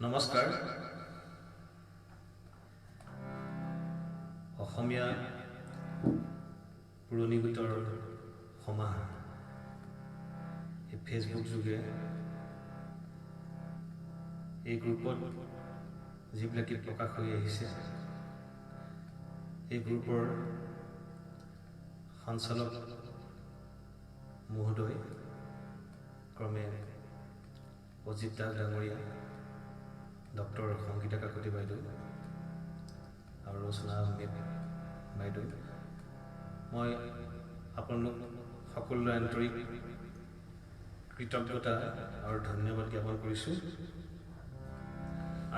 নমস্কাৰ অসমীয়া পুৰণি গীতৰ সমাহ এই ফেচবুক যোগে এই গ্ৰুপত যিবিলাক গীত প্ৰকাশ হৈ আহিছে এই গ্ৰুপৰ সঞ্চালক মহোদয় ক্ৰমে অজিত দাস ডাঙৰীয়া ডক্টৰ সংগীতা কাকতি বাইদেউ আৰু ৰচনা আহমেদ বাইদেউ মই আপোনালোক সকলোৰে আন্তৰিক কৃতজ্ঞতা আৰু ধন্যবাদ জ্ঞাপন কৰিছোঁ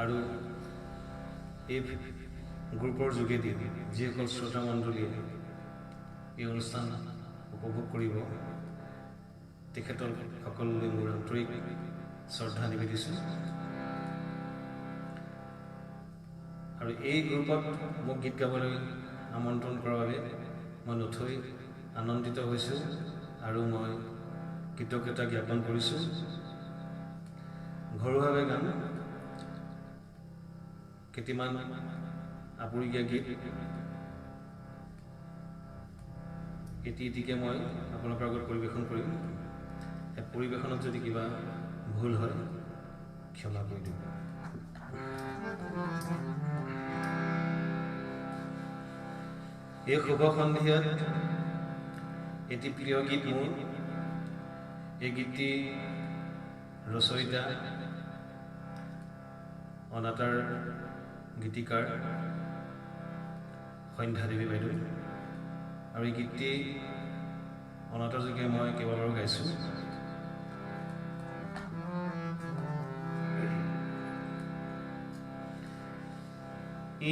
আৰু এই গ্ৰুপৰ যোগেদি যিসকল শ্ৰোতা মণ্ডলীয়ে এই অনুষ্ঠান উপভোগ কৰিব তেখেতৰ সকলোলৈ মোৰ আন্তৰিক শ্ৰদ্ধা নিবেদিছোঁ আৰু এই গ্ৰুপত মোক গীত গাবলৈ আমন্ত্ৰণ কৰাৰ বাবে মই নথৈ আনন্দিত হৈছোঁ আৰু মই কৃতজ্ঞতা জ্ঞাপন কৰিছোঁ ঘৰুৱাভাৱে গান কেইটামান আপুৰুগীয়া গীত এটিকে মই আপোনালোকৰ আগত পৰিৱেশন কৰিম এই পৰিৱেশনত যদি কিবা ভুল হয় ক্ষমা কৰি দিব এই শুভ সন্ধিয়াত এটি প্ৰিয় গীত মোৰ এই গীতটি ৰচয়িতা অনাতাঁৰ গীতিকাৰ সন্ধ্যা দেৱী বাইদেউ আৰু এই গীতটি অনাতাঁৰ যোগে মই কেইবাবাৰো গাইছোঁ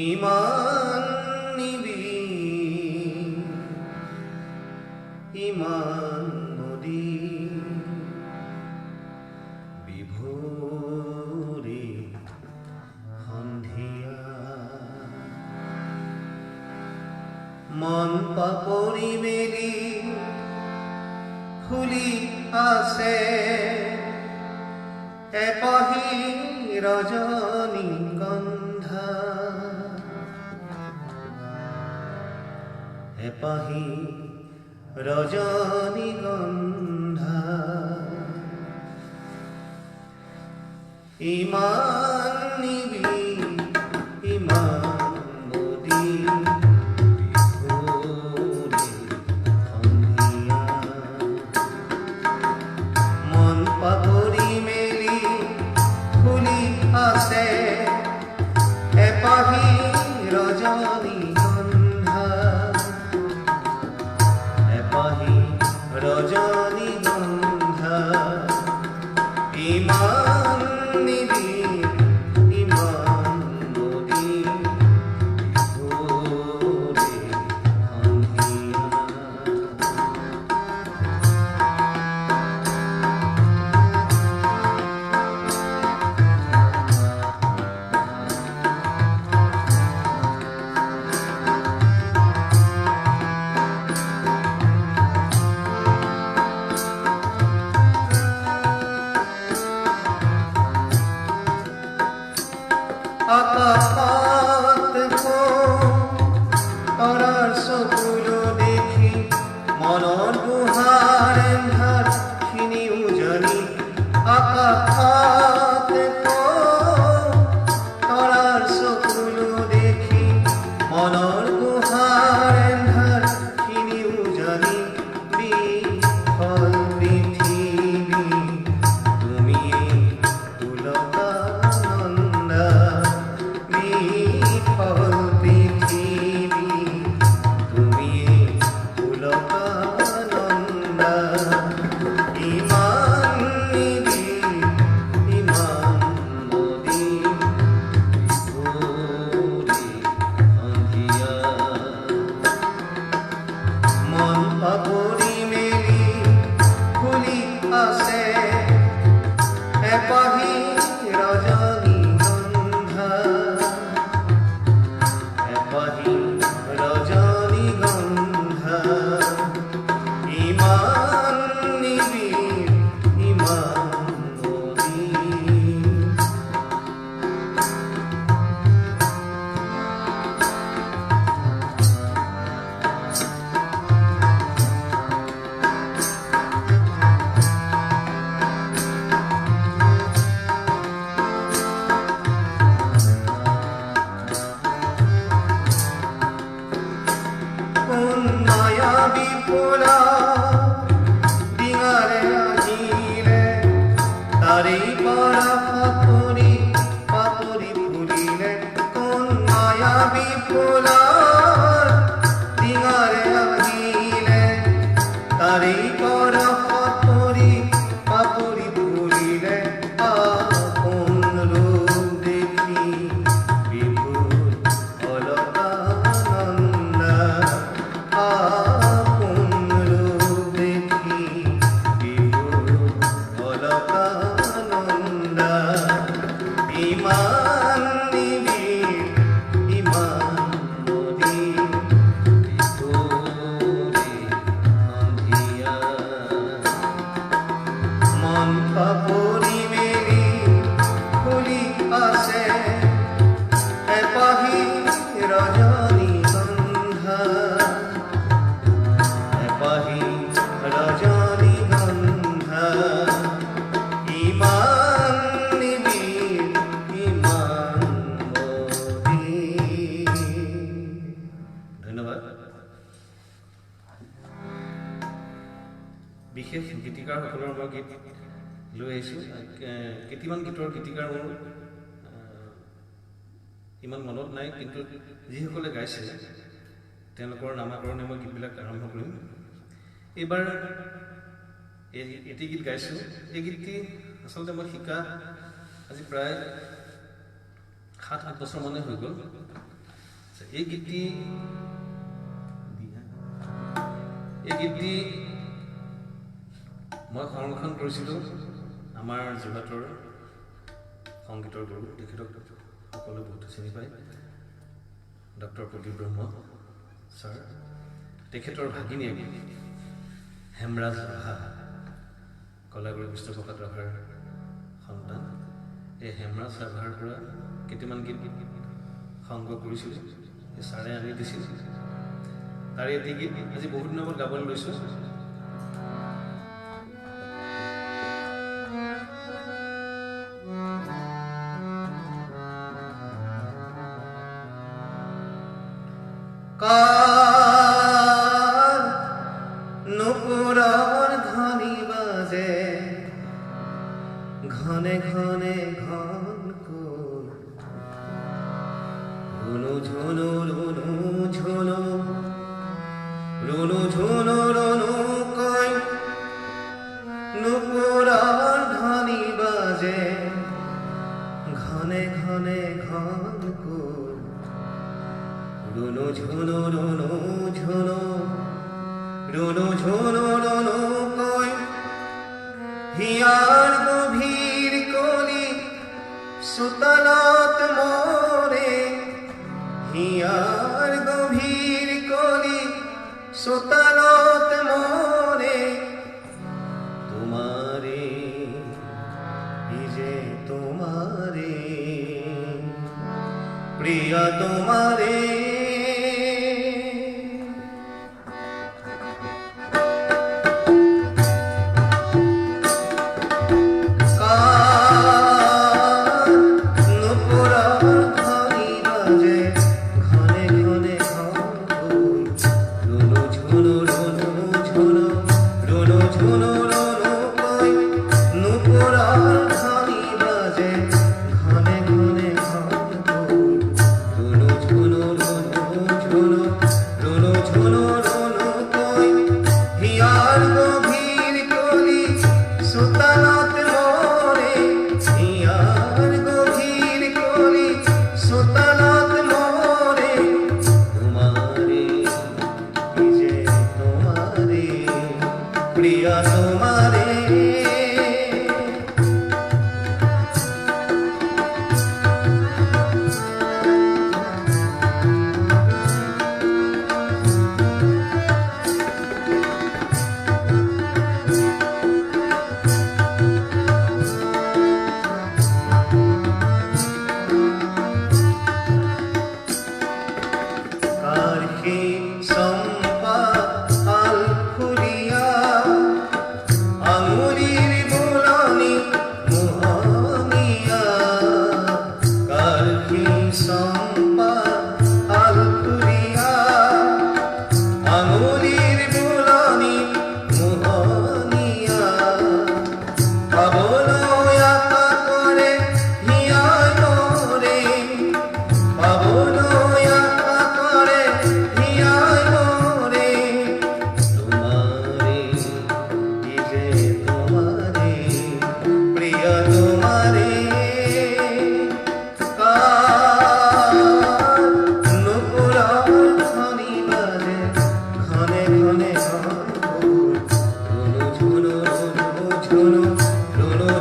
ইমান ইমান নদী বিভোৰে সন্ধিয়া মন পাপৰি মেলি ফুলি আছে এপাহি ৰজনীগন্ধা এপাহি ৰজনীগন্ধা ইমান নিবি ইমান নদী বিভোৰে সন্ধিয়া মন পাপৰি মেলি ফুলি আছে এপাহি ৰজনীগন্ধা ৰজনীগন্ধা ইমান নিবি ইমান নদী বিভোৰে সন্ধিয়া আকাশত তৰাৰ চকুলো দেখি মনৰ গুহাৰ এন্ধাৰখিনি উজনি আকাশত তৰাৰ চকুলো দেখি মনৰ গুহাৰ এন্ধাৰখিনি উজনি বিফল পৃথিৱী তুমিয়ে উলকা বিফল পৃথিৱী তুমিয়ে পুলকানন্দা ইমান নিবি ইমান নদী বিভোৰে সন্ধিয়া মন পাপৰি মেলি ফুলি আছে এপাহি ৰজনীগন্ধা এপাহি ৰজনীগন্ধা ইমান নিবি ইমান নদী তাৰি পৰা পাপৰি পাপৰি ফুলিলে কোন মায়াবী ফুলৰ ডিঙাৰে আহিলে তাৰি পৰা পাপৰি পাপৰি ফুলিলে আপোন ৰূপ দেখি বিভোৰ অলকানন্দা আপোন ৰূপ দেখি বিভোৰ অলকানন্দা ইমান নিবিড় ইমান মলিন মন পাপৰি মেলি ফুলি আছে এপাহি ৰজনীগন্ধা এপাহি ৰজনীগন্ধা ইমান নিবিড় ইমান মলিন। ধন্যবাদ। বিশেষ গীতিকাৰসকলৰ মই গীত লৈ আহিছোঁ। কেইটিমান গীতৰ গীতিকাৰ মোৰ ইমান মনত নাই, কিন্তু যিসকলে গাইছে তেওঁলোকৰ নামাকৰণে মই গীতবিলাক আৰম্ভ কৰিম। এইবাৰ এটি গীত গাইছোঁ। এই গীতটি আচলতে মই শিকা আজি প্ৰায় 7-8 বছৰমানে হৈ গ'ল। এই গীতটি মই সংৰক্ষণ কৰিছিলোঁ আমাৰ যোৰহাটৰ সংগীতৰ গুৰু, তেখেতক সকলোৱে বহুত চিনি পায়, ডক্টৰ প্ৰদীপ ব্ৰহ্ম ছাৰ। তেখেতৰ ভাগিনীয়ে হেমৰাজ ৰাভা, কলাগুৰু বিষ্ণুপ্ৰসাদ ৰাভাৰ সন্তান। এই হেমৰাজ ৰাভাৰ পৰা কেইটামান গীত সংগ্ৰহ কৰিছিলোঁ, এই ছাৰে আনি দিছিল। তাৰে এটি গীত আজি বহুত দিনৰ মূৰত গাবলৈ লৈছোঁ। কাৰ নুপুৰৰ ধ্বনি বাজে ঘনে ঘনে ঘনকৈ ৰুণু ঝুনু ৰুণু ঝুনু ৰুণু ঝুনু ৰুণুকৈ নুপুৰৰ ধ্বনি বাজে ঘনে ঘনে ঘনকৈ ৰুণু ঝুনু ৰুণু ঝুনু ৰুণু ঝুনু ৰুণুকৈ হিয়াৰ গভীৰ কলি চোতালত মৰে হিয়াৰ গভীৰ কলি চোতালত মৰে তোমাৰে যে তোমাৰে প্ৰিয়া তোমাৰে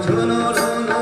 ঝুনু ঝুনু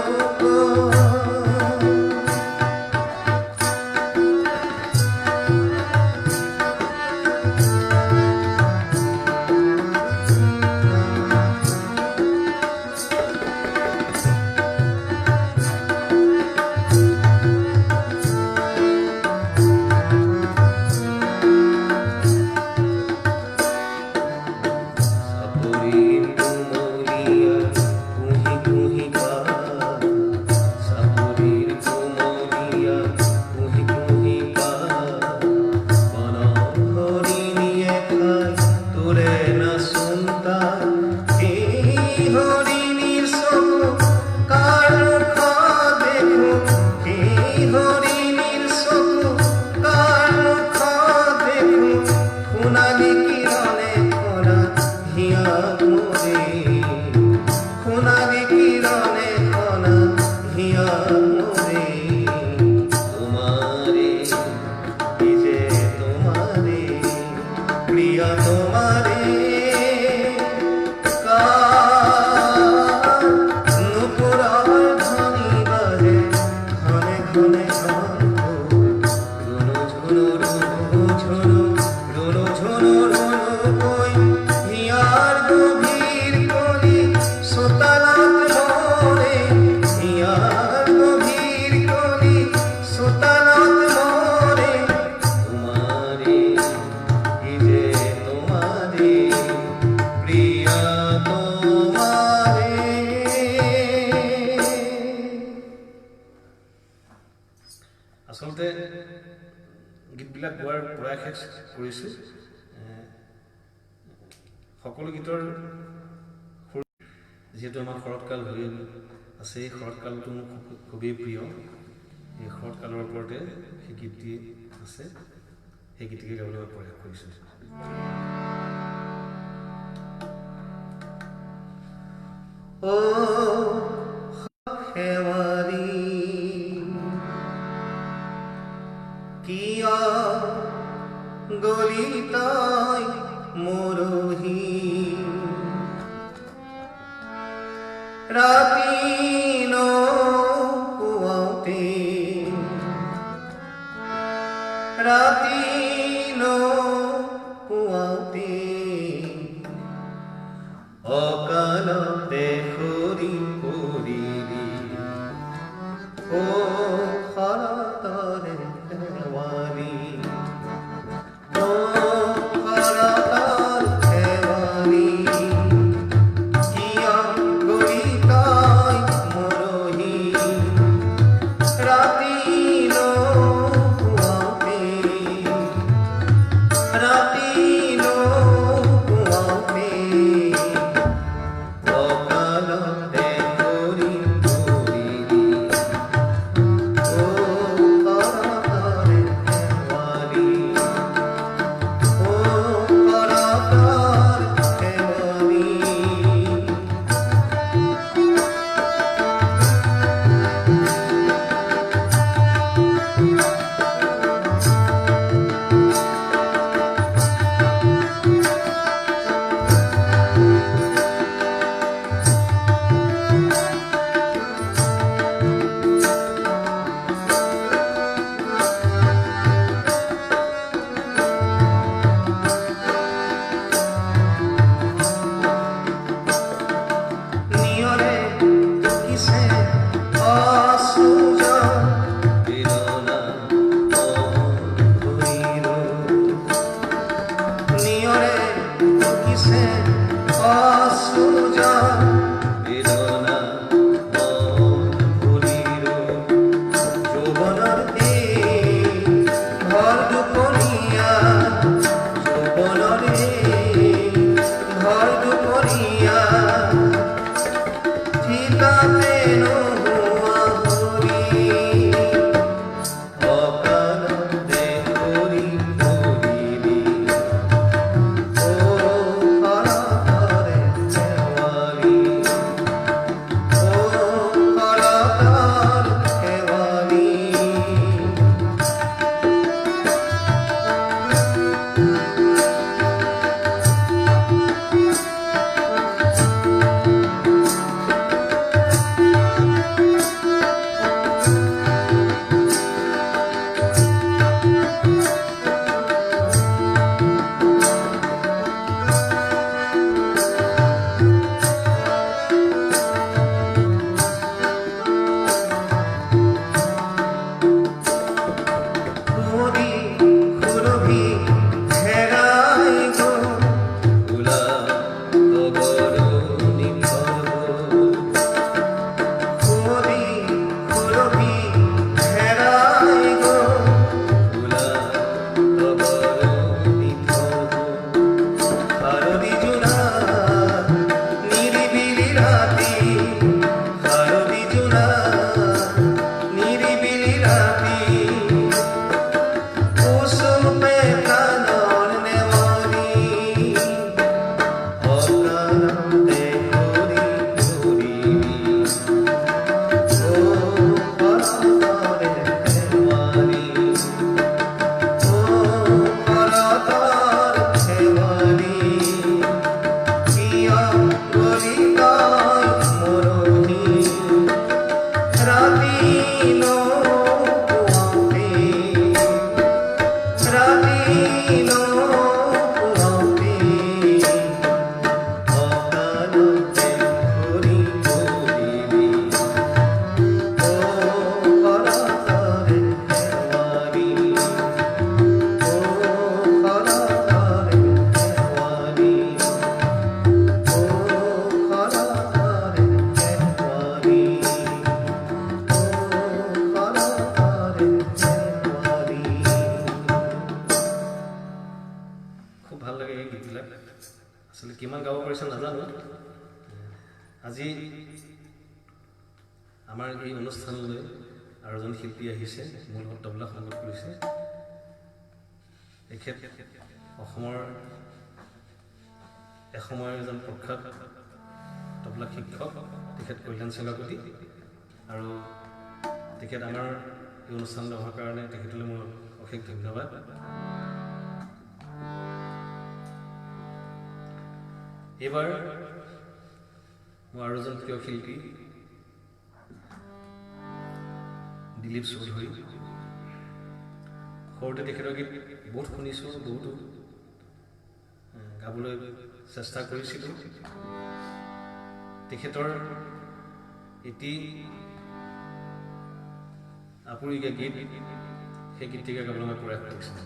আচলতে গীতবিলাক গোৱাৰ প্ৰয়াস কৰিছোঁ। সকলো গীতৰ যিহেতু আমাৰ শৰৎকাল হৈ আছে, এই শৰৎকালটো মোৰ খুবেই প্ৰিয়। এই শৰৎকালৰ ওপৰতে সেই গীতটি আছে, সেই গীতটিকে গাবলৈ প্ৰয়াস কৰিছোঁ। কিয় গলি তই মৰহি ৰাতি নোপুৱাওঁতে ৰাতি নোপুৱাওঁতে অকালতে সৰি পৰিলি ও শৰতৰে শেৱালি ও শৰতৰ শেৱালি কিয় গলি তই মৰহি ৰাতি নোপুৱাওঁতে ৰাতি নোপুৱাওঁতে অকালতে সৰি পৰিলি ও শৰতৰে শেৱালি ও শৰতৰ শেৱালি নিয়ৰে কিছে অসূৰ্য বিৰলা ভৰিৰ নিয়ৰে কিছে অসূৰ্য বিৰলা ভৰিৰ যৌৱনৰ এই ঘৰ দুপৰীয়া যৌৱনৰ এই ঘৰ দুপৰীয়া ঠিকাতে নোহোৱা হৰি অকালতে সৰি পৰিলি ও শৰতৰে শেৱালি ও শৰতৰ শেৱালি আজি আমাৰ এই অনুষ্ঠানলৈ আৰু এজন শিল্পী আহিছে, মূল তবলা সংগত কৰিছে। তেখেত অসমৰ এসময়ৰ এজন প্ৰখ্যাত তবলা শিক্ষক, তেখেত কল্যাণ চেলাপতি, আৰু তেখেত আমাৰ এই অনুষ্ঠানলৈ অহাৰ কাৰণে তেখেতলৈ মোৰ অশেষ ধন্যবাদ। এইবাৰ মোৰ আৰু এজন প্ৰিয় শিল্পী দিলীপ চৌধুৰী। সৰুতে তেখেতৰ গীত বহুত শুনিছোঁ, বহুতো গাবলৈ চেষ্টা কৰিছিলোঁ। তেখেতৰ এটি আপুৰুগীয়া গীত, সেই গীতটিকে গাবলৈ মই প্ৰয়াস কৰিছিলোঁ।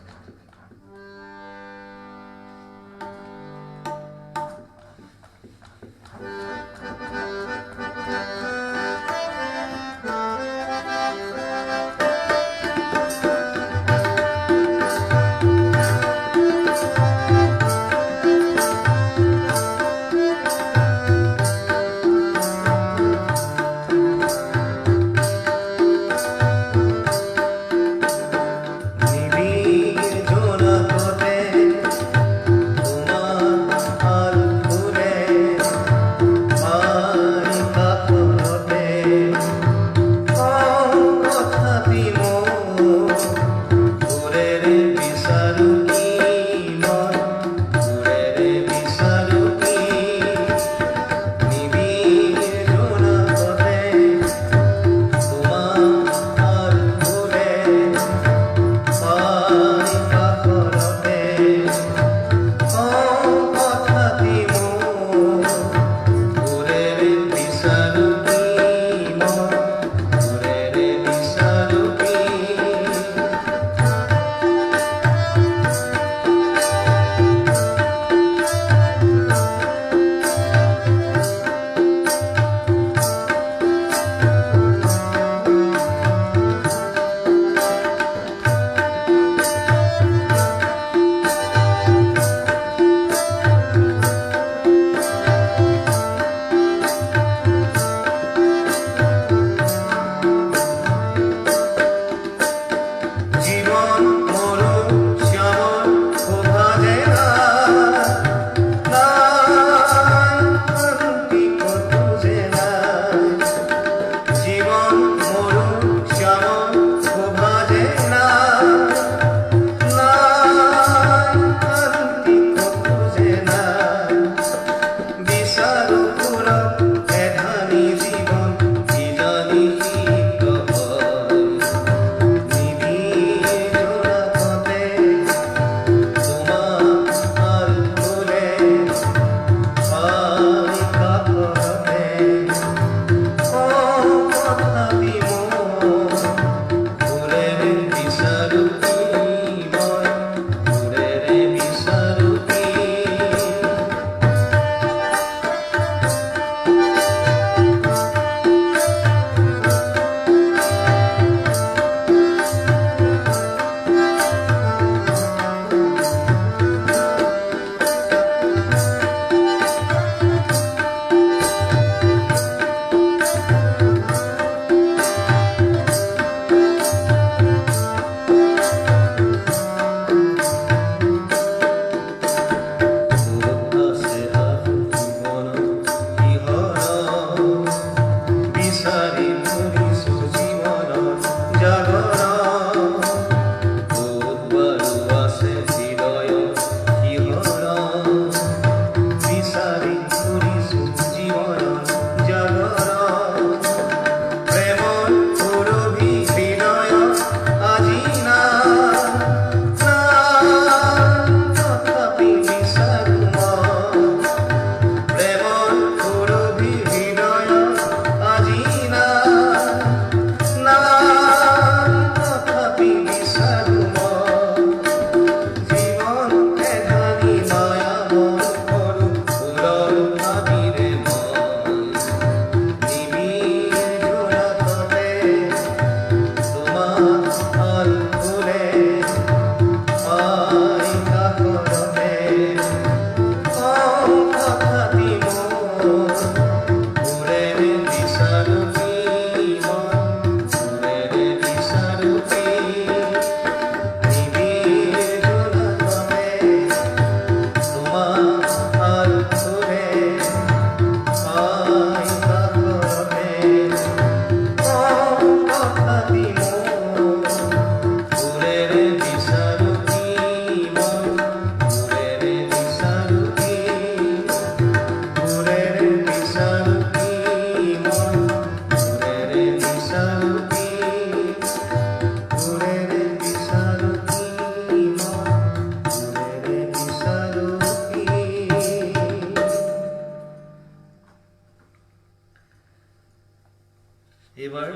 এইবাৰ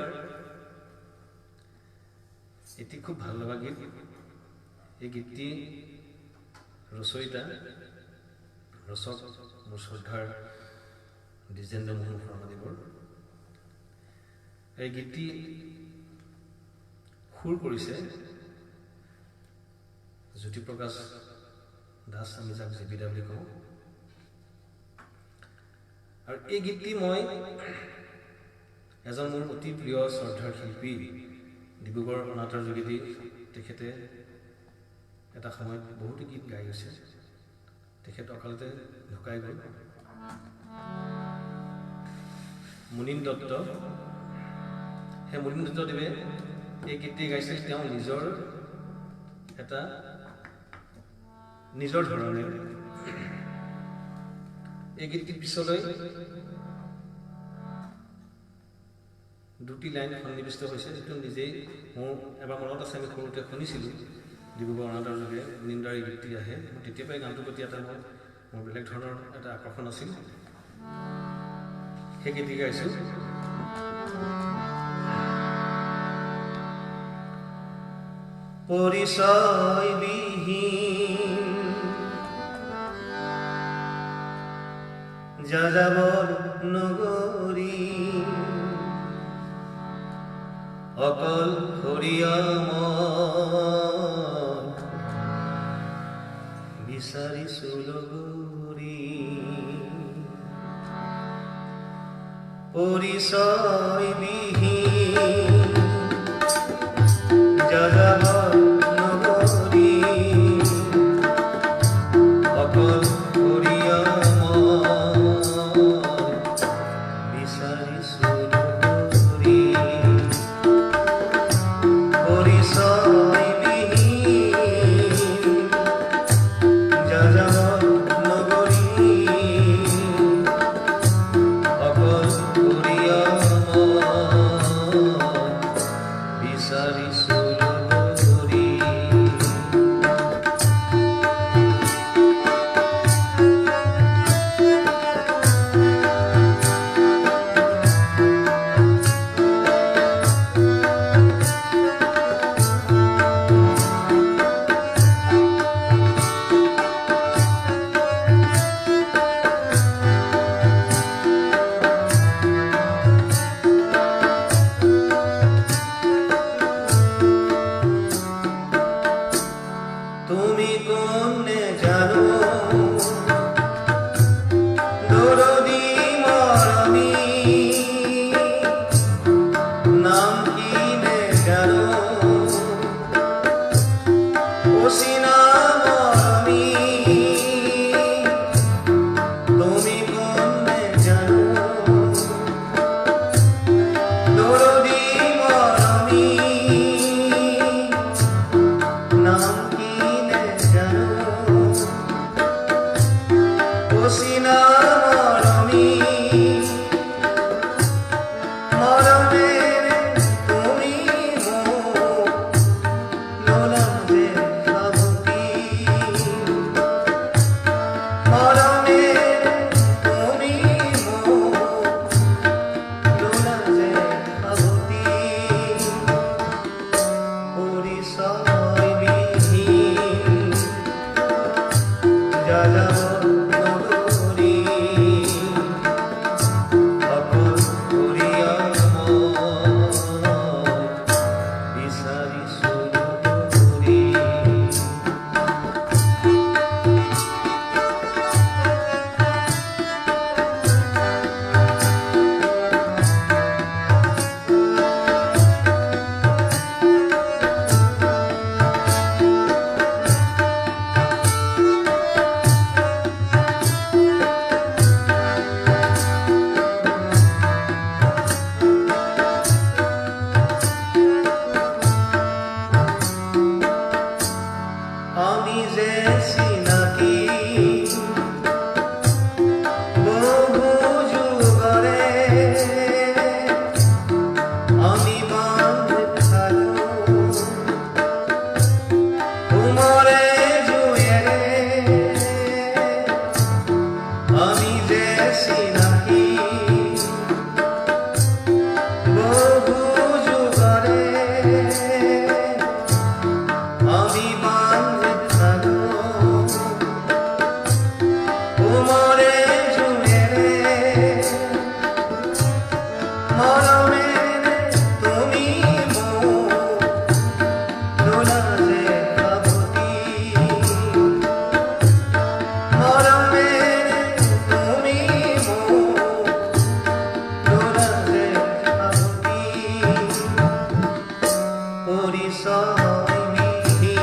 এটি খুব ভাল লগা গীত। এই গীতটি ৰচয়িতা ৰচক মোৰ শ্ৰদ্ধাৰ দ্বিজেন্দ্ৰ মোহন শৰ্মাদেৱৰ। এই গীতটি সুৰ কৰিছে জ্যোতিপ্ৰকাশ দাস, আমি যাক জেবিদা বুলি কওঁ। আৰু এই গীতটি মই এজন মোৰ অতি প্ৰিয় শ্ৰদ্ধাৰ শিল্পী ডিব্ৰুগড় অনাথৰ যোগেদি তেখেতে এটা সময়ত বহুতো গীত গাই গৈছে। তেখেত অকালতে ঢুকাই গ'ল। মুনীন দত্ত, সেই মুনীন দত্তদেৱে এই গীতটি গাইছিল তেওঁ নিজৰ ধৰণে। এই গীতটি পিছলৈ দুটি লাইন সন্নিৱিষ্ট হৈছে, যিটো নিজেই মোৰ এবাৰ মনত আছে। আমি সৰুতে শুনিছিলোঁ ডিব্ৰুগড় অনাথৰ যোগে মুনীনদাৰ এই গীতটি আহে। মোৰ তেতিয়াৰ পৰাই গানটোৰ প্ৰতি মোৰ বেলেগ ধৰণৰ এটা আকৰ্ষণ আছিল। সেই গীতটি গাইছোঁ। পৰিচয় বিহীন যাযাবৰ নগৰী, অকল হৰিয়ামত বিচাৰিছো লগৰী। পৰিচয় বিহীন যাযাবৰ নগৰী, অকল হৰিয়ামত বিচাৰিছো লগৰী। পৰিচয় বিহীন যাযাবৰ নগৰী, অকল হৰিয়ামত বহু যুগৰে আমি বান্ধি থাকো কোমৰে জোৰেৰে মৰমেৰে তুমি মোক দোলা যে সাৱটি মৰমেৰে তুমি মোক দোলা যে সাৱটি পৰিচয় মিহি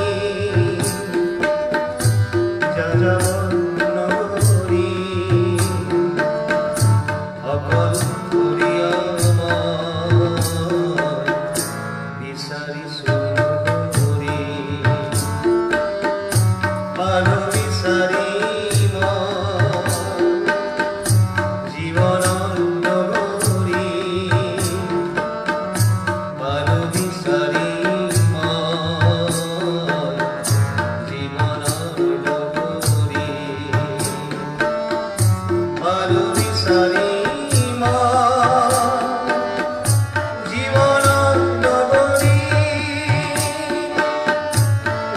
যাযাবৰ নগৰী অকল বিচাৰিছো ঘূৰি পালো বিচাৰি জীৱনৰ নগৰী পালো বিচাৰি জীৱনৰ নগৰী পালো বিচাৰি জীৱনৰ নগৰী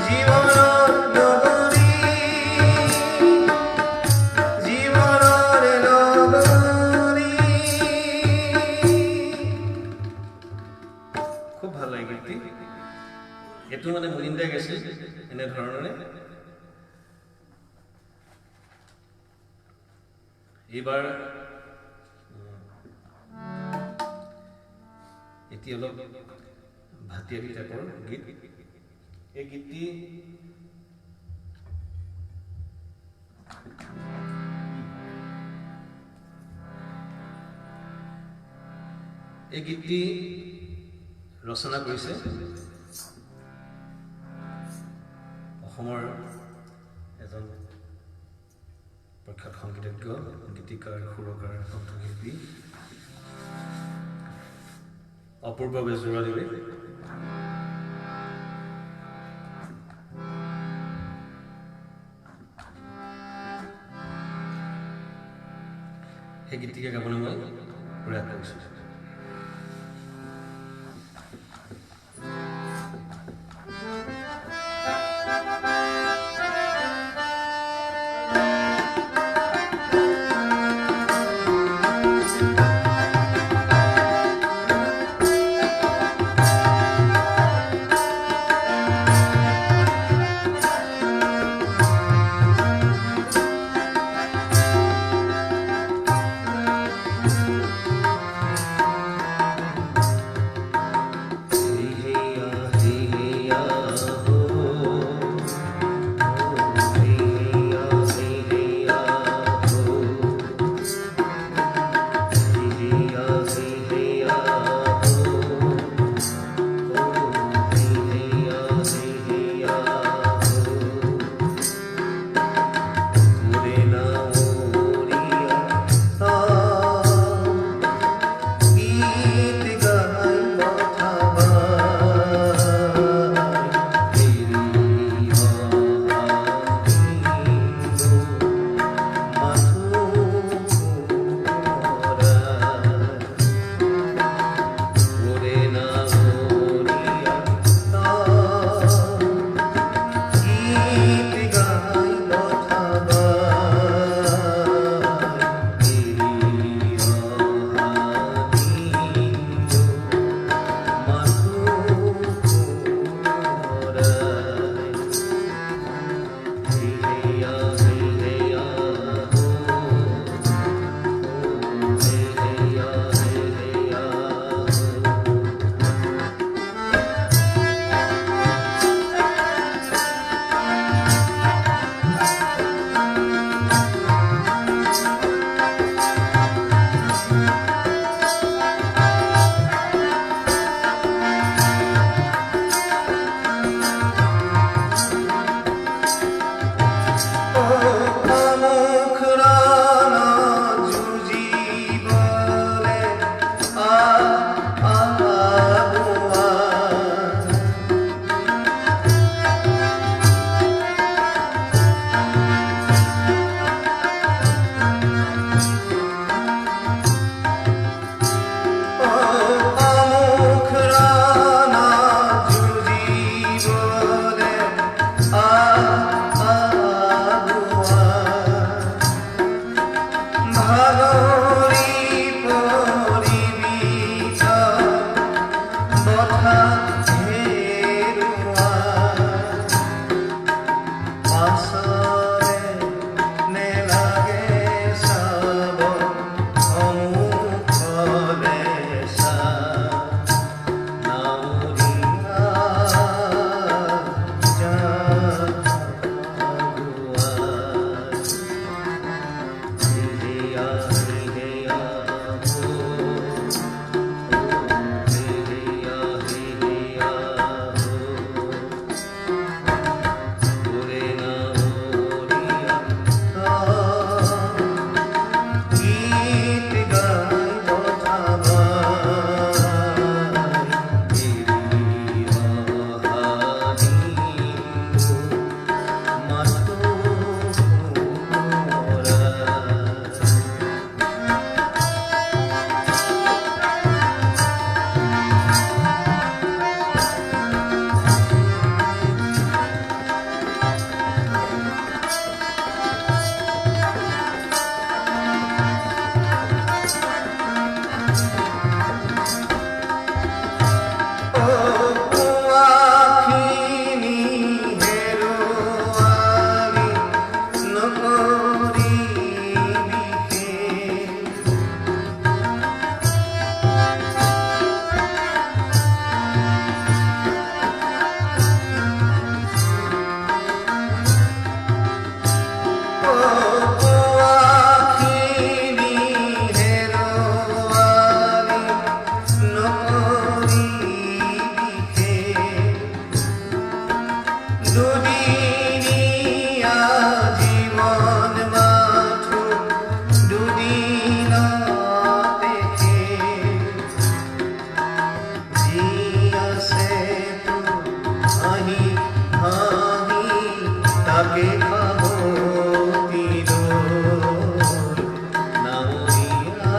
জীৱনৰ নগৰী জীৱনৰ নগৰী খুব ভাল লাগে গীতটি এইটো মানে মুনিন্দাই গাইছে এনেধৰণৰে এইবাৰ এটি অলপ ভাটিয়ালি টাইপৰ গীত এই গীতটি ৰচনা কৰিছে অসমৰ এজন প্ৰখ্যাত সংগীতজ্ঞ গীতিকাৰ সুৰকাৰ কণ্ঠশিল্পী অপূৰ্ব বেজবৰুৱাদেৱে সেই গীতটিকে গাবলৈ মই প্ৰয়াস কৰিছোঁ থাকে খামতি দোল নাৱৰীয়া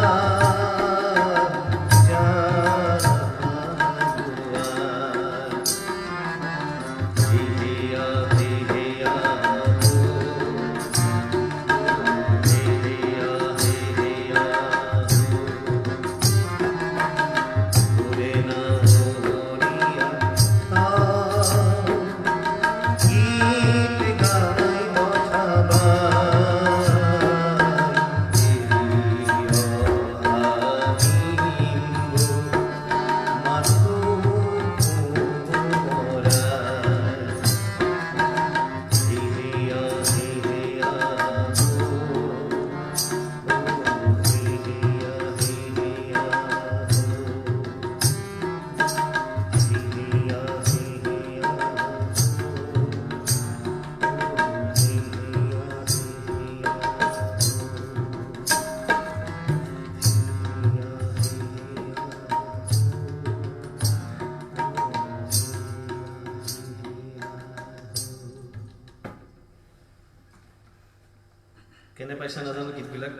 কেনে পাইছা নাজানো গীতবিলাক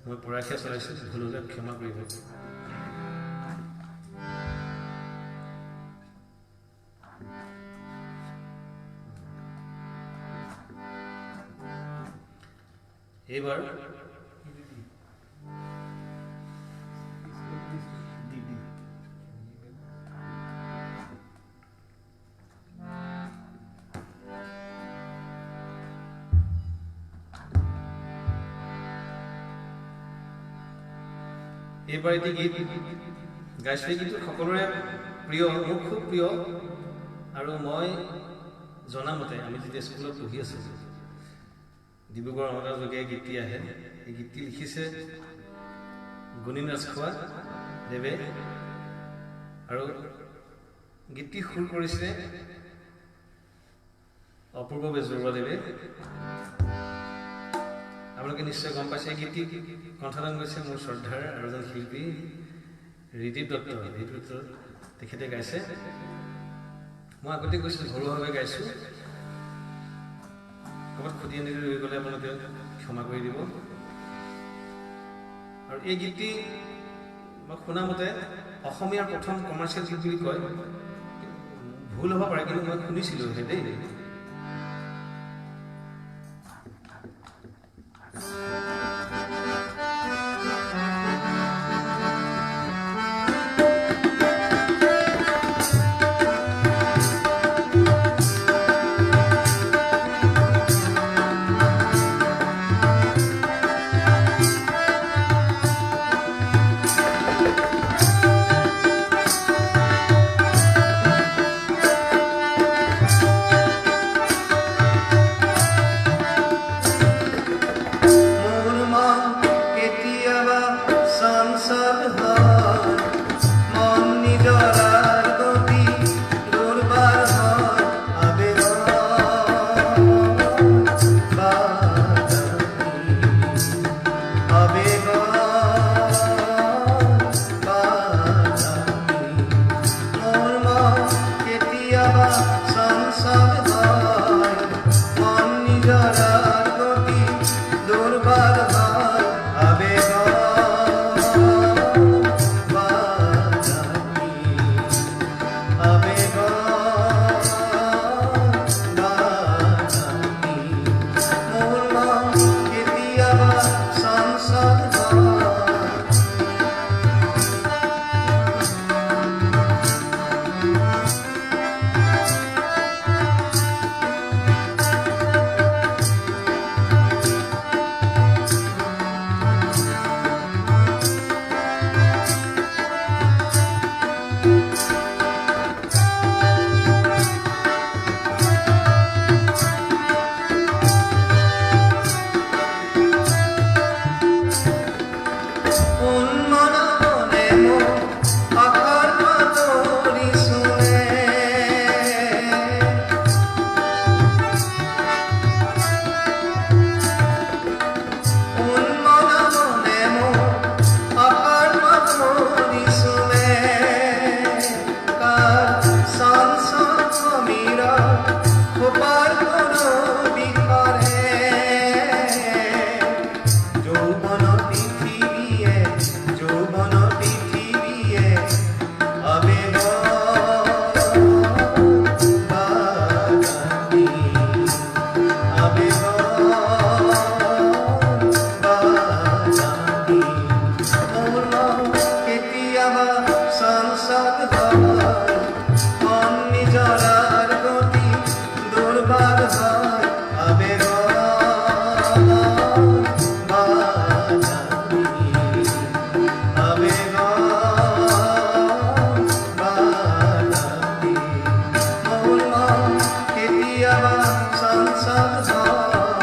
মই পৰাশীয়া চলাইছোঁ ভুল হ'লে ক্ষমা কৰিব এইবাৰ এইবাৰ এটি গীত গাইছোঁ এই গীতটো সকলোৰে প্ৰিয় মোৰ খুব প্ৰিয় আৰু মই জনামতে আমি যেতিয়া স্কুলত পঢ়ি আছিলোঁ ডিব্ৰুগড় আমাদেৰ যোগে গীতটি আহে এই গীতটি লিখিছে গুণীন ৰাজখোৱা দেৱে আৰু গীতটি সুৰ কৰিছে অপূৰ্ব বেজবৰুৱা দেৱে আপোনালোকে নিশ্চয় গম পাইছে এই গীতটি কণ্ঠদান কৰিছে মোৰ শ্ৰদ্ধাৰ আৰু এজন শিল্পী ঋদীপ দত্ত তেখেতে গাইছে মই আগতে কৈছোঁ ঘৰুৱাভাৱে গাইছোঁ ক'ৰবাত খুটি আনি ৰৈ গ'লে আপোনালোকে ক্ষমা কৰি দিব আৰু এই গীতটি মই শুনা মতে অসমীয়াৰ প্ৰথম কমাৰ্চিয়েল গীত বুলি কয় ভুল হ'ব পাৰে কিন্তু মই শুনিছিলোঁ দেই সাংসদ হয় মন নিজরার গতি দুর্বার হয় আবেগ বাজাবি আবেগ বাজাবি মোর মন কেতিয়াবা সাংসদ হয়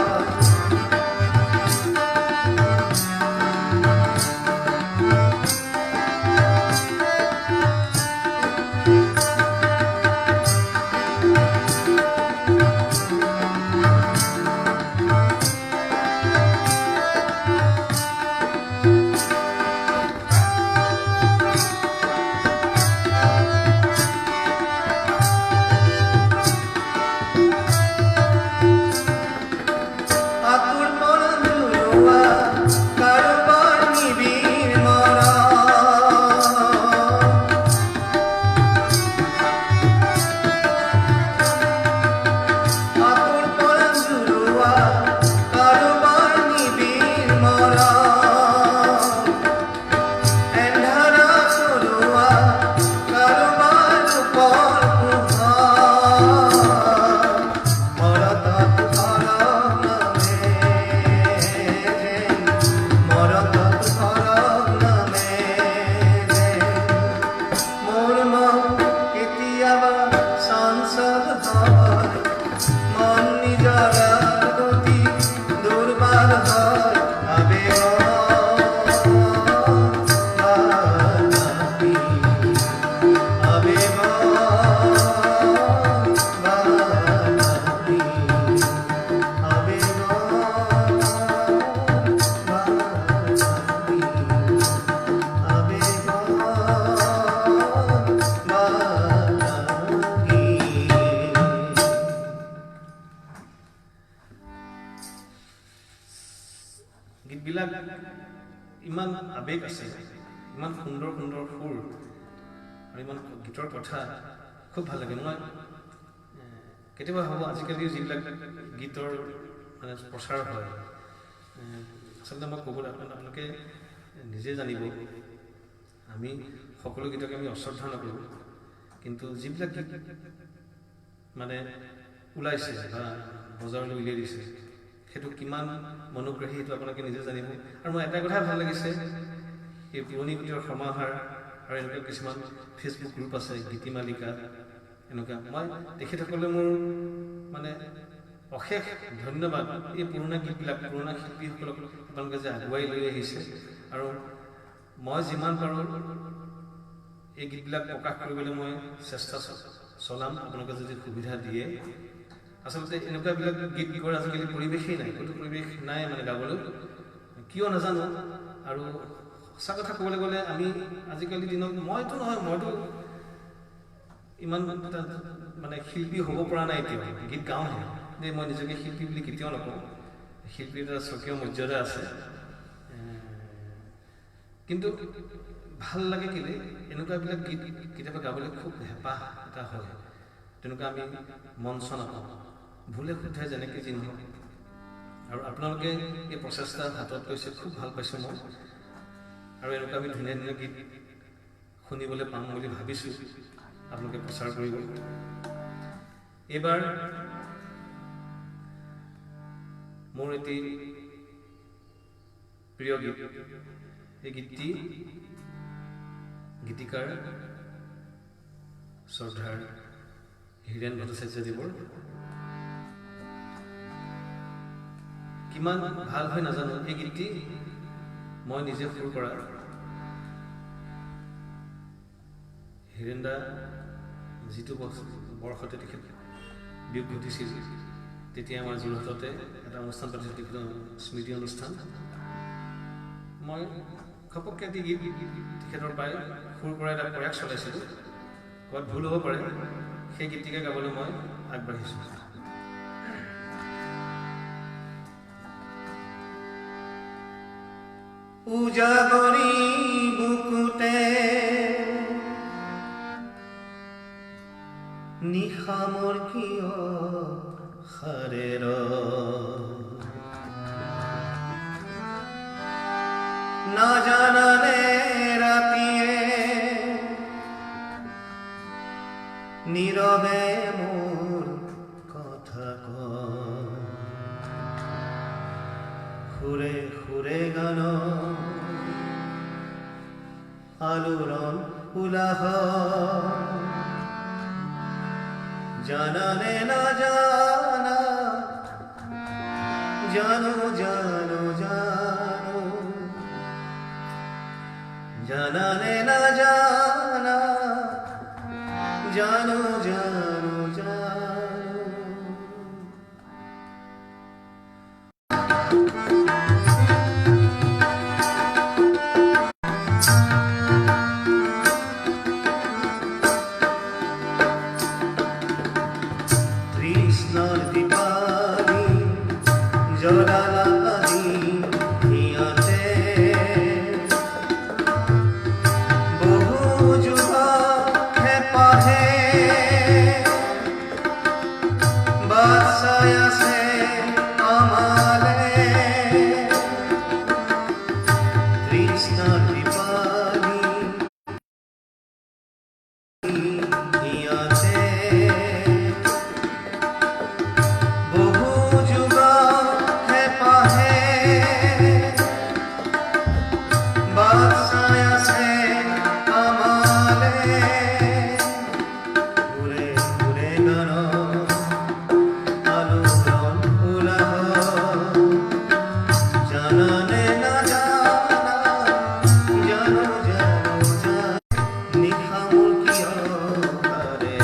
গীতবিলাক ইমান আবেগ আছে, ইমান সুন্দৰ সুন্দৰ সুৰ আৰু ইমান গীতৰ কথা খুব ভাল লাগে। মই কেতিয়াবা ভাবোঁ আজিকালি যিবিলাক গীতৰ মানে প্ৰচাৰ হয়, আচলতে মই ক'বলৈ আপোনালোকে নিজে জানিব, আমি সকলো গীতকে আমি অশ্ৰদ্ধা নকৰোঁ, কিন্তু যিবিলাক গীত মানে ওলাইছে বা বজাৰলৈ উলিয়াই দিছে সেইটো কিমান মনোগ্ৰাহী সেইটো আপোনালোকে নিজে জানিব। আৰু মই এটা কথাই ভাল লাগিছে, এই পুৰণি গীতৰ সমাহাৰ আৰু এনেকুৱা কিছুমান ফেচবুক গ্ৰুপ আছে, গীতিমালিকা এনেকুৱা, মই তেখেতসকলে মোৰ মানে অশেষ ধন্যবাদ। এই পুৰণা গীতবিলাক, পুৰণা শিল্পীসকলক আপোনালোকে যে আগুৱাই লৈ আহিছে, আৰু মই যিমান পাৰোঁ এই গীতবিলাক প্ৰকাশ কৰিবলৈ মই চেষ্টা চলাম, আপোনালোকে যদি সুবিধা দিয়ে। আচলতে এনেকুৱাবিলাক গীত গোৱাৰ আজিকালি পৰিৱেশেই নাই, কোনো পৰিৱেশ নাই মানে গাবলৈ, কিয় নাজানো। আৰু সঁচা কথা ক'বলৈ গ'লে আমি আজিকালি দিনত, মইতো ইমান মানে শিল্পী হ'ব পৰা নাই এতিয়াও, গীত গাওঁহে যে মই নিজকে শিল্পী বুলি কেতিয়াও নকওঁ, শিল্পীৰ এটা স্বকীয় মৰ্যাদা আছে। কিন্তু ভাল লাগে কেলে এনেকুৱাবিলাক গীত কেতিয়াবা গাবলৈ খুব হেঁপাহ এটা হয়, তেনেকুৱা আমি মঞ্চ নাপাওঁ, ভুলে শুদ্ধে যেনেকৈ যি নহওক। আৰু আপোনালোকে এই প্ৰচেষ্টা হাতত লৈছে, খুব ভাল পাইছোঁ মই। আৰু এনেকুৱা আমি ধুনীয়া ধুনীয়া গীত শুনিবলৈ পাম বুলি ভাবিছোঁ, আপোনালোকে প্ৰচাৰ কৰিব। এইবাৰ মোৰ এটি প্ৰিয় গীত, এই গীতটি গীতিকাৰ শ্ৰদ্ধাৰ হীৰেণ ভট্টাচাৰ্যদেৱৰ। কিমান ভাল হয় নাজানো, এই গীতটি মই নিজে সুৰ কৰা। হীৰেণ দা যিটো বৰ্ষতে তেখেত বিয়োগ ঘটিছিল, তেতিয়া আমাৰ যোৰহাটতে এটা অনুষ্ঠান পাতিছিল, তেখেতৰ স্মৃতি অনুষ্ঠান। মই ঘপককৈ এটি গীত তেখেতৰ পৰাই সুৰ কৰা এটা প্ৰয়াস চলাইছিলোঁ, ক'ৰবাত ভুল হ'ব পাৰে, সেই গীতটিকে গাবলৈ মই আগবাঢ়িছোঁ। উজাগৰি বুকুতে নিশা মোৰ কিয় সাৰেৰ, নাজানানে ৰাতিয়ে নীরবে মোর কথা কয় সুরে সুরে গান আলোড়ন উলাহ জানানে না জানা জানো জানো জানো জানানে না জানা জানো জানো জানো কৃষ্ণর দীপালি জলালাদি হিয়াতে বহু যুগ হে পাহে বাসায় আছে আমালে কৃষ্ণর দীপালি হিয়াতে বহু যুগ হে পাহে বাসায় আছে আমালে ঘুরে ঘুরে গান আলোড়ন উলাহ জানানে না জানা জানো জানো জানো নিখামুল কিয় করে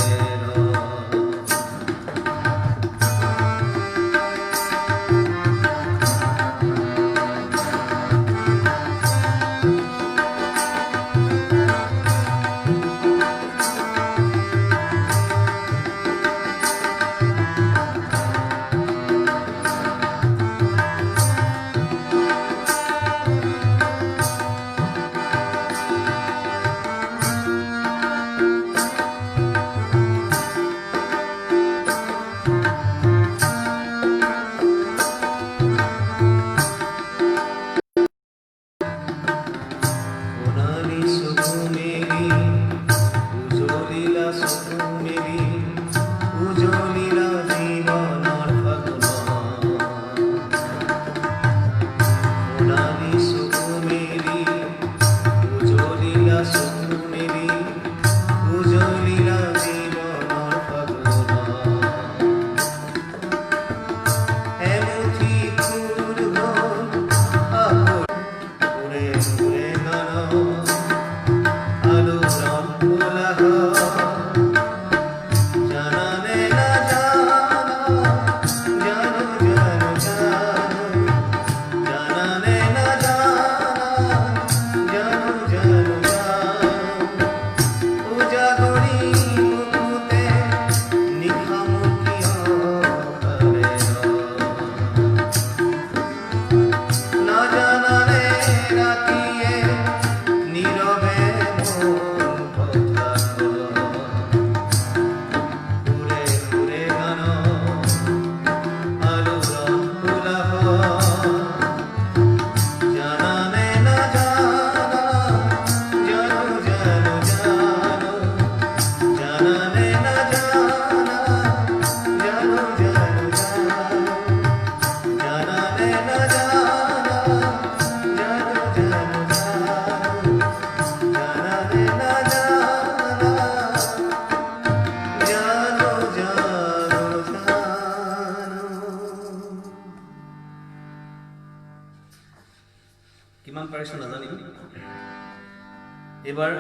সোনালি চকু মেলি উজলিলা চকু মেলি উজলিলা জীৱনৰ ফাগুন সোণালী চকু মেলি উজলিলা চকু মেলি উজলিলা জীৱনৰ ফাগুন এমুঠি ফুল গ'ল ঘুরে ঘুরে গান আলোড়ন উলাহ জানানে না জানা জানো জানো জানো জানানে না জানা জানো জানো জানো উজাগরি মুকুতে নিখামুল কিয় করে না জানানে রাখিয়ে নীরবে মোর কথা ঘুরে ঘুরে গান আলোড়ন উলাহ জানানে না জানা জানো জানো জানো জানানে না জানা জানো জানো জানো জানানে না জানা জানো জানো জানো জানানে না জানা জানো জানো জানো কিমান পাৰিছো নাজানিম এইবাৰ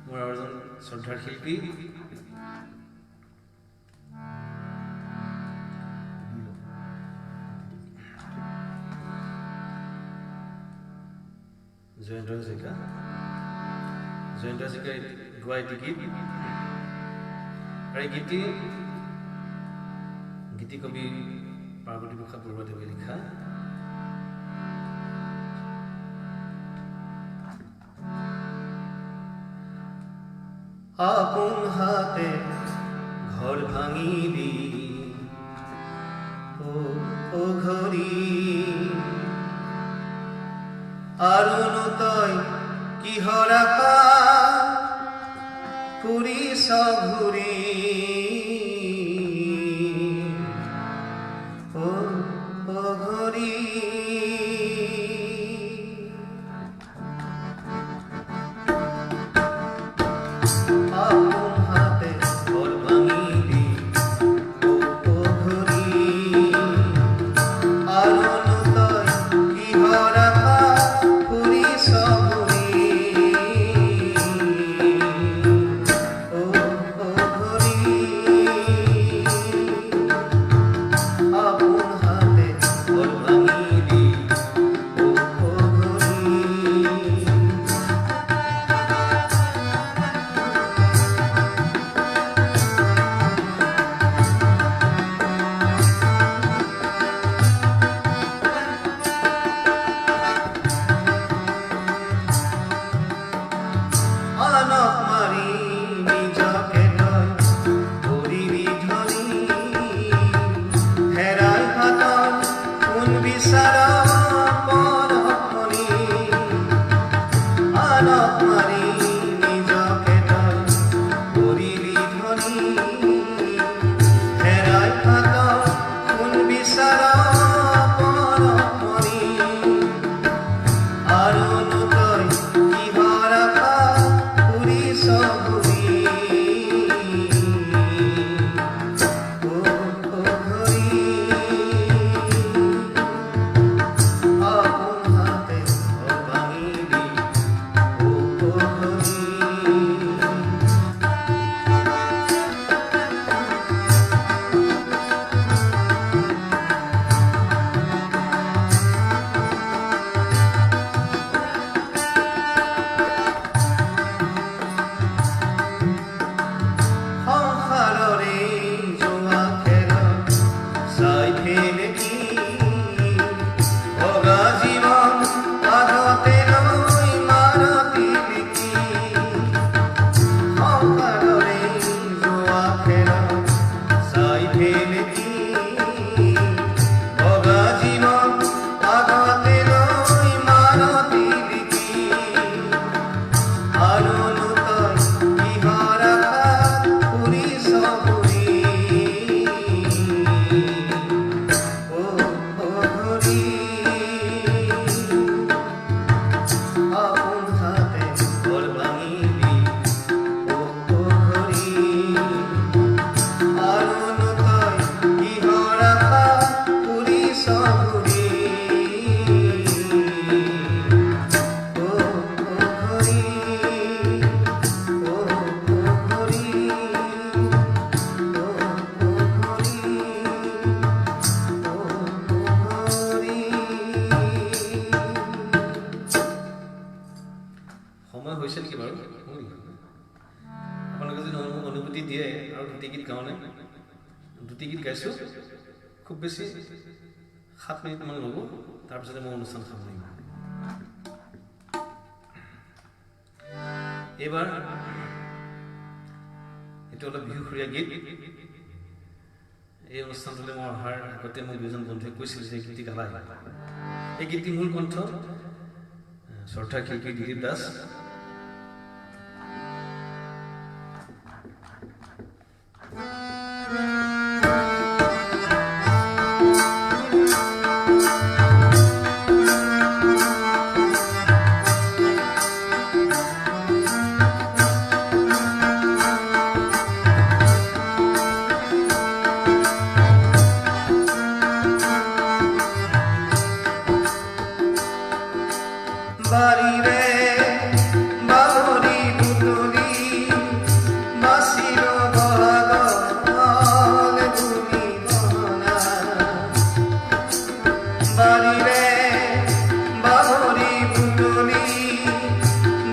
মোৰ আৰু এজন শ্ৰদ্ধাৰ শিল্পী জয়ন্ত হাজৰিকা জয়ন্ত হাজৰিকাই গোৱা এটি গীত আৰু এই গীতি কবি পাৰ্বতী প্ৰসাদ বৰুৱাদেৱে লিখা আপন হাতে ঘৰ ভাঙিলি ও ঘড়ি আৰুনো তই কিহৰ আশা কৰিছ সঘুরি ও ঘুরি আপন হাতে ঘর ভাঙিলি ও ঘুরি আরো তয় কি হরাপা পুরি সঘুরি ও ঘুরি আপন হাতে ঘর ভাঙিলি ও ঘুরি আনক মারি নিজকে তই কৰিবি ধনী হেৰাই হাতত কোন বিচাৰ পৰখনি আনক মাৰি নিজকে তই কৰিবি ধনী হেৰাই হাতত কোন বিচাৰ পৰখনি আৰু তই কিহৰ আশা পুৰি সঘুৰি ও ঘুৰি আপন হাতে ঘৰ ভাঙিলি ও ঘুৰি সংসাৰৰে জোৱা খেলত চাই ফেলেকি ভগা জীৱন আগতে লৈ মাৰতি লিখি সংসাৰৰে জোৱা খেলত চাই ফেলেকি ভগা জীৱন আগতে লৈ মাৰতি লিখি আৰু তই কিহৰ আশাত পুৰি সঘুৰি ও ঘুৰি আপন হাতে ঘৰ ভাঙিলি ও ঘুৰি আৰু তই কিহৰ আশাত পুৰি সঘুৰি ও ঘুৰি ও ঘুৰি সময় হৈছে নেকি বাৰু আপোনালোকে যদি মোক অনুভূতি দিয়ে আৰু দুটি গীত গাওঁনে দুটি গীত গাইছোঁ খুব বেছি 7 মিনিটমান ল'ব তাৰপিছতে মই অনুষ্ঠান সামৰিম এইবাৰ এইটো অলপ বিহুসুৰীয়া গীত এই অনুষ্ঠানটোলৈ মই অহাৰ আগতে মোক দুজন বন্ধুৱে কৈছিল যে এই গীতটি গালা এই গীতটি মূল কণ্ঠ শ্ৰদ্ধা শিল্পী দিলীপ দাস বাড়িরে বাবরি বুতুলি বাসির বহাগল ধুলি গহনা বাড়িরে বাবরি বুতুলি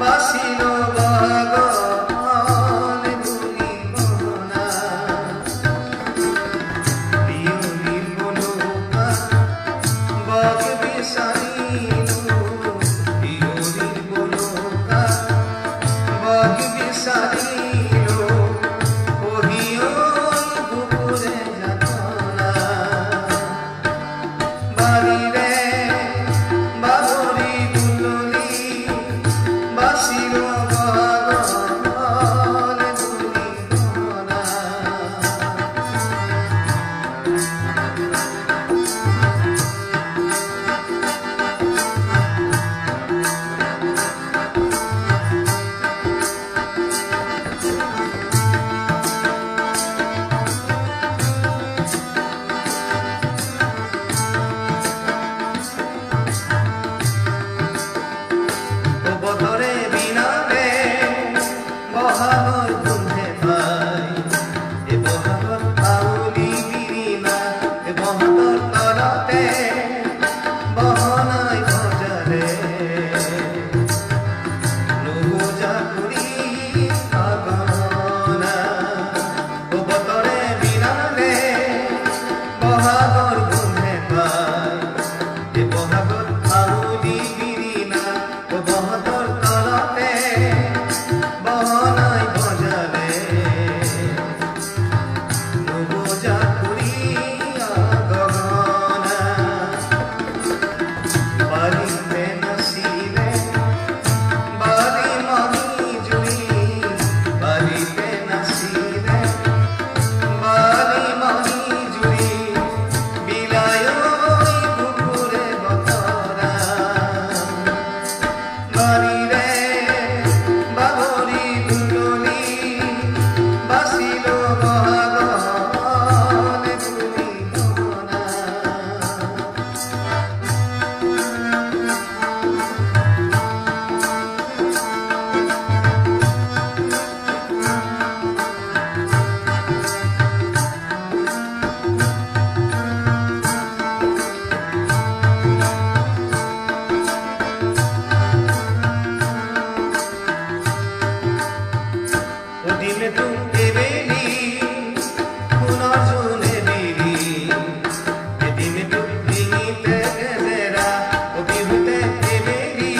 বাসির বহাগল ধুলি গহনা বিউলির বনৌকা বগ বিসারিনু বাসির বহাগল ধুলি বহাগৰ গোন্ধে পাই এই বহাগত আউলি বিৰিণা এই বহাগৰ তলতে বহনাই বজাৰে নুবুজা কৰি আগনা ও বতৰে বিনালে বহাগৰ গোন্ধে পাই এই বহাগত আউলি বিৰিণা ও বহাগৰ তলতে বহনাই বজাৰে নুবুজা কৰি আগনা বালিতে নাচিলে বালি মহি জুৰি বালিতে নাচিলে বালি মহি জুৰি বিলায় কুকুৰে বতৰা বালিৰে বাবৰি দুলনি বাচিল বহাগলে বুলি গগনা দিনে তো এবেলি পুনৰ জোনে বিৰি এদিনে তো ডিঙিতে গেজেৰা ও বিহুতে এবেলি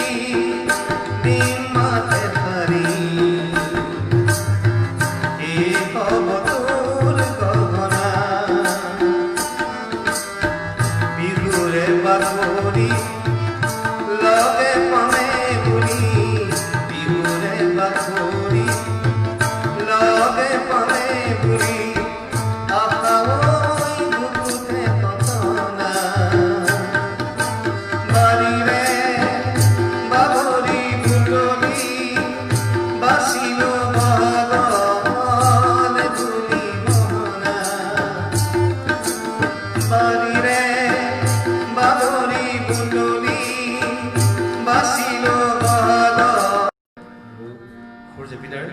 দিন মাতে পাৰি এই হ'ব তোৰ গগনা বিহুৰে বাকৰি লগে পামে বুলি বিহুৰে বাকৰি লগে পামে বুলি আশাওই বুকুতে কতনা বালিৰে বাবৰি দুলনি বাচিল বহাগলে বুলি গগনা বালিৰে বাবৰি দুলনি বাচিল বহাগ সূৰ্য পিতাৰ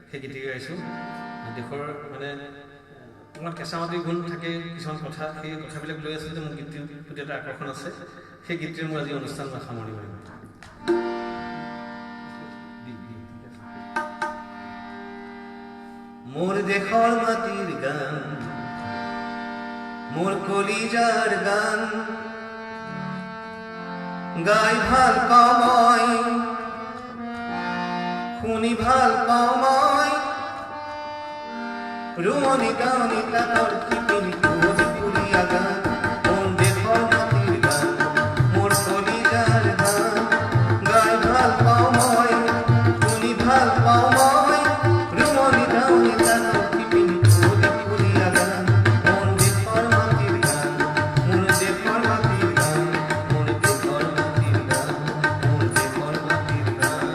সেই গীত গাইছোঁ দেশৰ মানে অকণমান কেঁচা মাটিৰ গুণ থাকে কিছুমান কথা সেই কথাবিলাক লৈ আছিলোঁ যে মোৰ গীতটিৰ প্ৰতি এটা আকৰ্ষণ আছে সেই গীতটিৰ মোৰ আজি অনুষ্ঠান সামৰণি মাৰিম মোৰ দেশৰ মাটিৰ গান মোৰ কলিজাৰ গান গাই ভাল পাওঁ মই শুনি ভাল পাওঁ মই ৰুমনি গাঁৱনি তাকৰ শিপিনী কুঁৱলী কুলীয়া গান মোৰ দেশৰ মাটিৰ গান মোৰ কলিজাৰ গান গাই ভাল পাওঁ মই শুনি ভাল পাওঁ মই ৰুমনি গাঁৱনি তাকৰ শিপিনী কুঁৱলী কুলীয়া গান মোৰ দেশৰ মাটিৰ গান মোৰ দেশৰ মাটিৰ গান মোৰ দেশৰ মাটিৰ গান মোৰ দেশৰ মাটিৰ গান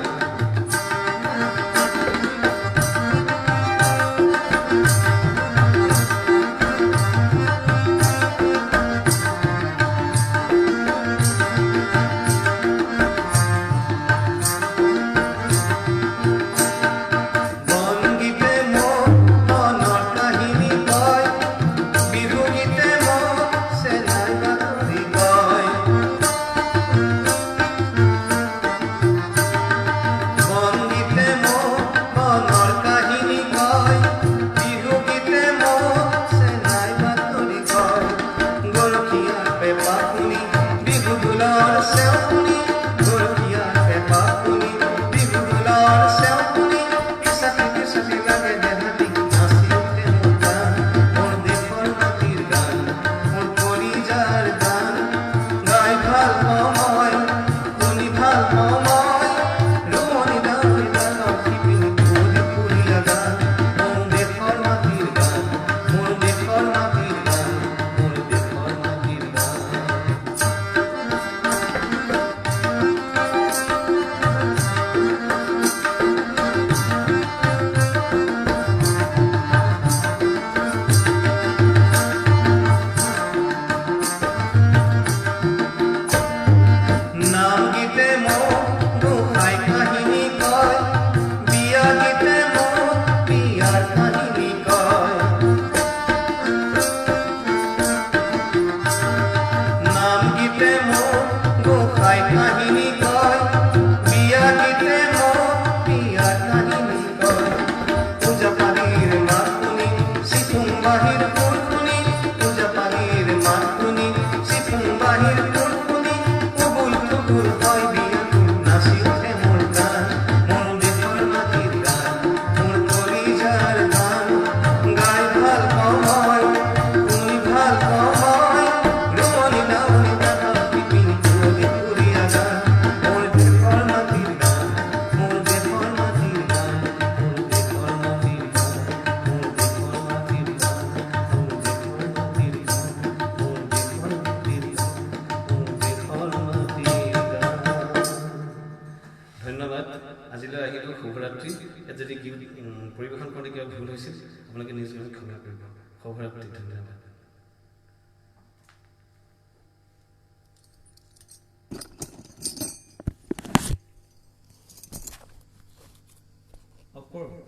পৰিৱেশন কৰোঁতে কিবা ভুল হৈছিল আপোনালোকে নিজ গৃহত ক্ষমা কৰিব সৌভাগ্য প্ৰতি ধন্যবাদ Of course.